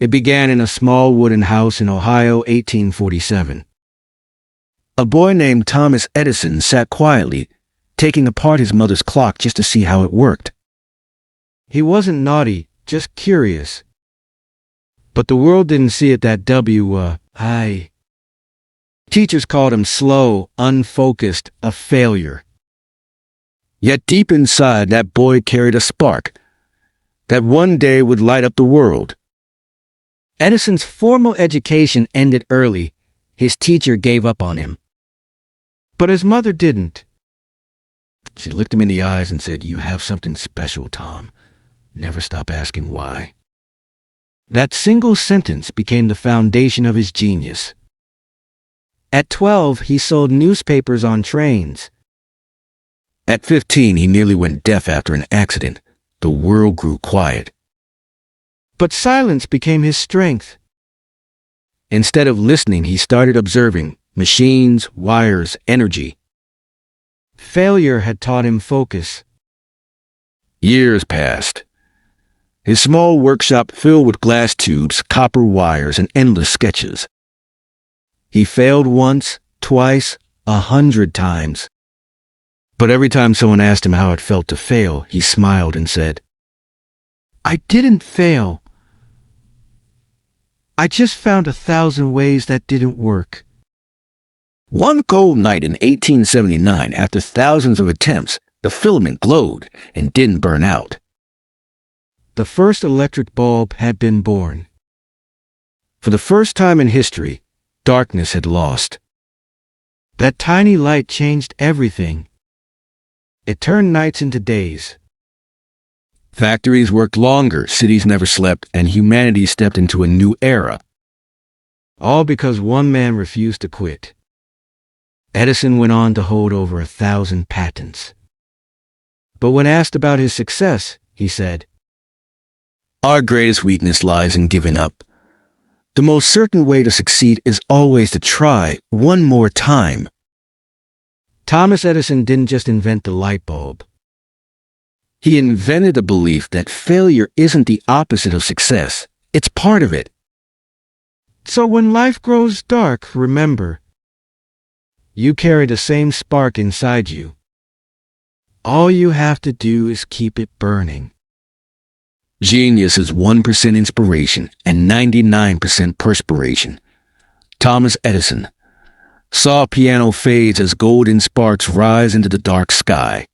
It began in a small wooden house in Ohio, 1847. A boy named Thomas Edison sat quietly, taking apart his mother's clock just to see how it worked. He wasn't naughty, just curious. But the world didn't see it that way. Teachers called him slow, unfocused, a failure. Yet deep inside, that boy carried a spark that one day would light up the world. Edison's formal education ended early. His teacher gave up on him. But his mother didn't. She looked him in the eyes and said, "You have something special, Tom. Never stop asking why." That single sentence became the foundation of his genius. At 12, he sold newspapers on trains. At 15, he nearly went deaf after an accident. The world grew quiet. But silence became his strength. Instead of listening, he started observing machines, wires, energy. Failure had taught him focus. Years passed. His small workshop filled with glass tubes, copper wires, and endless sketches. He failed once, twice, 100 times. But every time someone asked him how it felt to fail, he smiled and said, "I didn't fail. I just found 1,000 ways that didn't work." One cold night in 1879, after thousands of attempts, the filament glowed and didn't burn out. The first electric bulb had been born. For the first time in history, darkness had lost. That tiny light changed everything. It turned nights into days. Factories worked longer, cities never slept, and humanity stepped into a new era. All because one man refused to quit. Edison went on to hold over 1,000 patents. But when asked about his success, he said, "Our greatest weakness lies in giving up. The most certain way to succeed is always to try one more time." Thomas Edison didn't just invent the light bulb. He invented the belief that failure isn't the opposite of success. It's part of it. So when life grows dark, remember, you carry the same spark inside you. All you have to do is keep it burning. Genius is 1% inspiration and 99% perspiration. Thomas Edison saw piano fades as golden sparks rise into the dark sky.